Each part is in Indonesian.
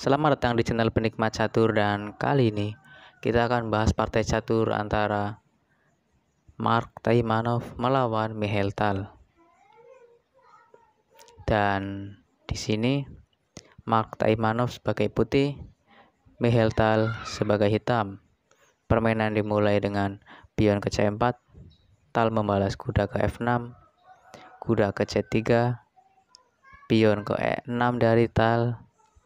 Selamat datang di channel Penikmat Catur, dan kali ini kita akan bahas partai catur antara Mark Taimanov melawan Michael Tal. Dan di sini Mark Taimanov sebagai putih, Michael Tal sebagai hitam. Permainan dimulai dengan pion ke C4, Tal membalas kuda ke F6, kuda ke C3, pion ke E6 dari Tal,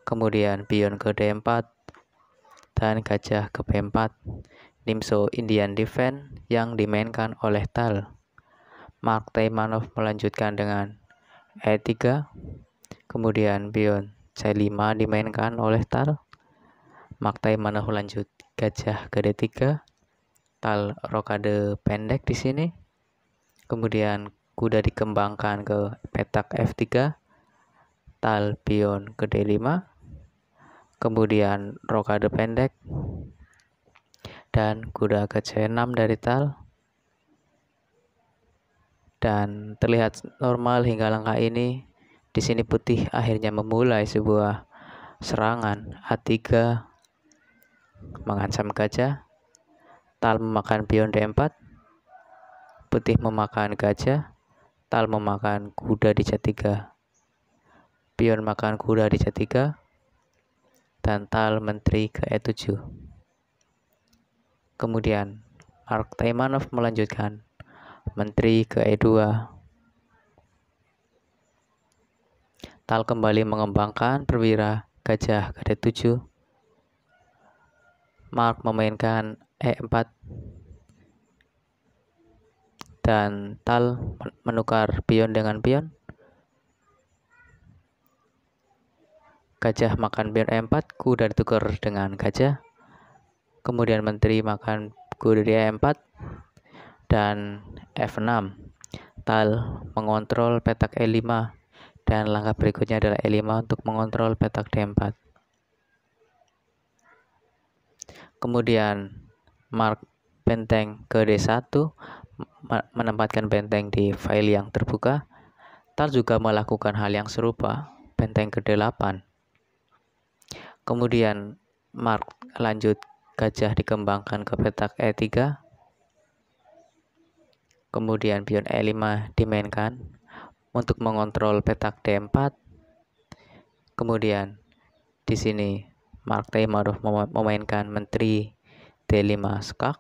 kemudian pion ke D4 dan gajah ke B4. Nimso Indian Defense yang dimainkan oleh Tal. Mark Taimanov melanjutkan dengan E3, kemudian pion C5 dimainkan oleh Tal. Mark Taimanov lanjut gajah ke D3, Tal rokade pendek di sini. Kemudian kuda dikembangkan ke petak F3, Tal pion ke D5, kemudian rokade pendek dan kuda ke C6 dari Tal. Dan terlihat normal hingga langkah ini. Di sini putih akhirnya memulai sebuah serangan. A3 mengancam gajah, Tal memakan pion D4, putih memakan gajah, Tal memakan kuda di C3, pion makan kuda di C3, dan Tal menteri ke E7. Kemudian Mark Taimanov melanjutkan menteri ke E2. Tal kembali mengembangkan perwira gajah ke D7. Mark memainkan E4 dan Tal menukar pion dengan pion. Gajah makan pion E4, kuda ditukar dengan gajah. Kemudian menteri makan kuda di E4 dan F6. Tal mengontrol petak E5 dan langkah berikutnya adalah E5 untuk mengontrol petak D4. Kemudian Mark benteng ke D1, menempatkan benteng di file yang terbuka. Tal juga melakukan hal yang serupa, benteng ke D8. Kemudian Mark lanjut gajah dikembangkan ke petak E3. Kemudian pion E5 dimainkan untuk mengontrol petak D4. Kemudian di sini Mark Taimanov memainkan menteri D5 skak,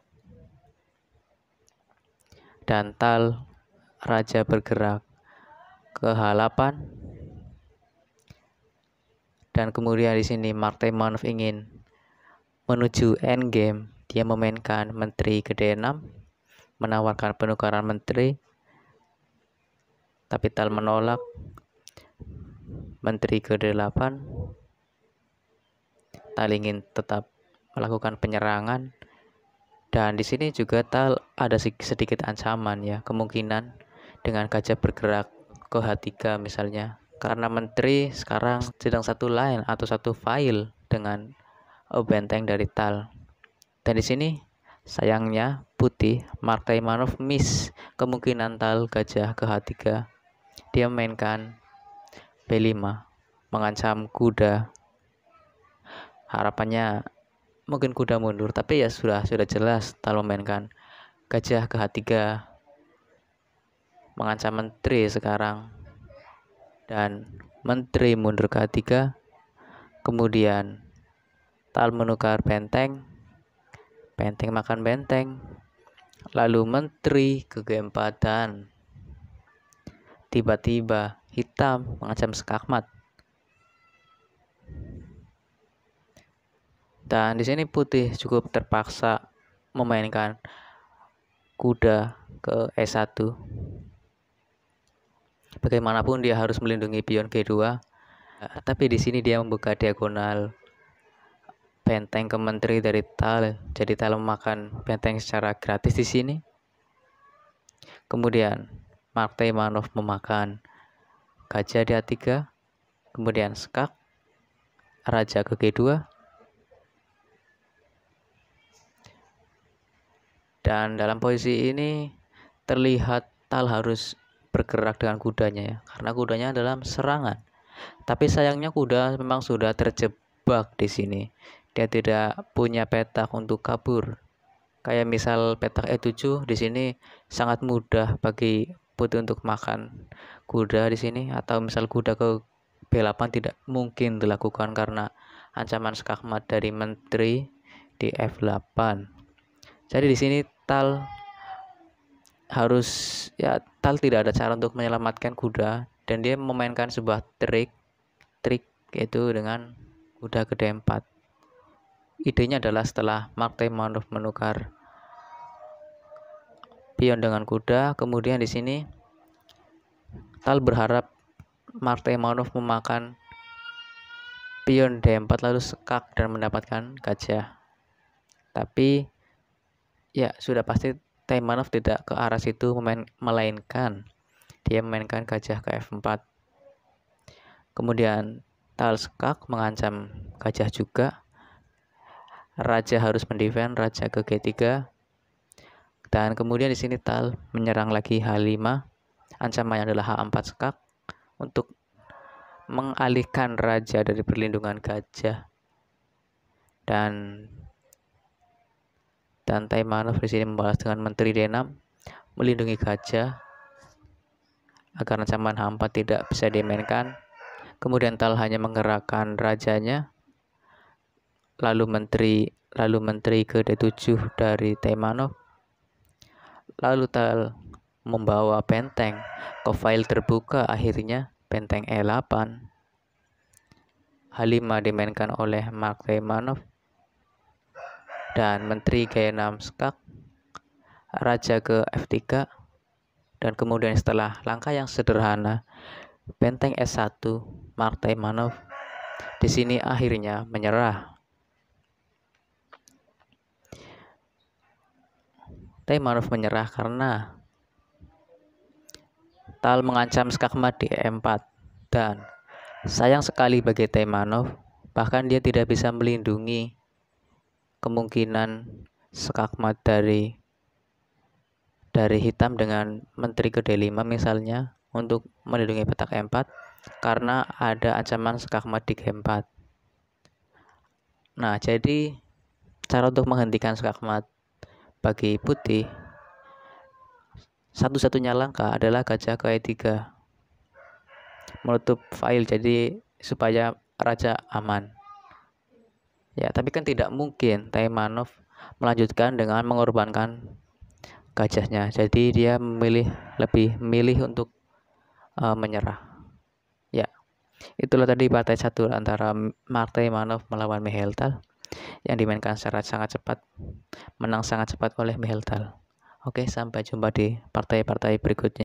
dan Tal raja bergerak ke H8. Dan kemudian di sini Mark Taimanov ingin menuju endgame. Dia memainkan menteri ke D6, menawarkan penukaran menteri, tapi Tal menolak. Menteri ke D8. Tal ingin tetap melakukan penyerangan, dan di sini juga Tal ada sedikit ancaman ya, kemungkinan dengan gajah bergerak ke H3 misalnya, karena menteri sekarang sedang satu line atau satu file dengan benteng dari Tal. Dan di sini sayangnya putih, Mark Taimanov miss kemungkinan Tal gajah ke H3. Dia memainkan B5 mengancam kuda. Harapannya mungkin kuda mundur, tapi ya sudah jelas Tal memainkan gajah ke H3 mengancam menteri sekarang, dan menteri mundur ke H3. Kemudian Tal menukar benteng, benteng makan benteng, lalu menteri ke G4, dan tiba-tiba hitam mengancam skakmat. Dan di sini putih cukup terpaksa memainkan kuda ke E1. Bagaimanapun dia harus melindungi pion G2. Tapi di sini dia membuka diagonal benteng ke menteri dari Tal. Jadi Tal memakan benteng secara gratis di sini. Kemudian Mark Taimanov memakan gajah di A3, kemudian skak, raja ke G2. Dan dalam posisi ini terlihat Tal harus bergerak dengan kudanya ya, karena kudanya dalam serangan. Tapi sayangnya kuda memang sudah terjebak terjebak di sini. Dia tidak punya petak untuk kabur. Kayak misal petak E7 di sini sangat mudah bagi putih untuk makan kuda di sini, atau misal kuda ke B8 tidak mungkin dilakukan karena ancaman skakmat dari menteri di F8. Jadi di sini tal tidak ada cara untuk menyelamatkan kuda, dan dia memainkan sebuah trik yaitu dengan kuda ke D4. Idenya adalah setelah Mark Taimanov menukar pion dengan kuda, kemudian di sini tal berharap Mark Taimanov memakan pion D4 lalu skak dan mendapatkan gajah. Tapi ya sudah pasti Taimanov tidak ke arah situ, melainkan dia memainkan gajah ke F4. Kemudian tal skak mengancam gajah juga. Raja harus mendefend raja ke G3. Dan kemudian di sini tal menyerang lagi H5. Ancamannya adalah H4 skak untuk mengalihkan raja dari perlindungan gajah. Dan Taimanov di sini membalas dengan menteri D6 melindungi gajah agar ancaman H4 tidak bisa dimainkan. Kemudian tal hanya menggerakkan rajanya, lalu menteri ke D7 dari Taimanov. Lalu tal membawa benteng ke file terbuka, akhirnya benteng E8. H5 dimainkan oleh Mark Taimanov dan menteri G6 skak, raja ke F3, dan kemudian setelah langkah yang sederhana benteng S1, Mark Taimanov di sini akhirnya menyerah. Taimanov menyerah karena tal mengancam skakmat di E4, dan sayang sekali bagi Taimanov, bahkan dia tidak bisa melindungi kemungkinan skakmat dari hitam dengan menteri ke D5 misalnya untuk melindungi petak E4 karena ada ancaman skakmat di G4. Nah, jadi cara untuk menghentikan skakmat bagi putih satu-satunya langkah adalah gajah ke E3, menutup file jadi supaya raja aman. Ya, tapi kan tidak mungkin Taimanov melanjutkan dengan mengorbankan gajahnya. Jadi dia lebih memilih untuk menyerah. Ya, itulah tadi partai catur antara Mark Taimanov melawan Mikhail Tal yang dimainkan secara sangat cepat, menang sangat cepat oleh Mikhail Tal. Oke, sampai jumpa di partai-partai berikutnya.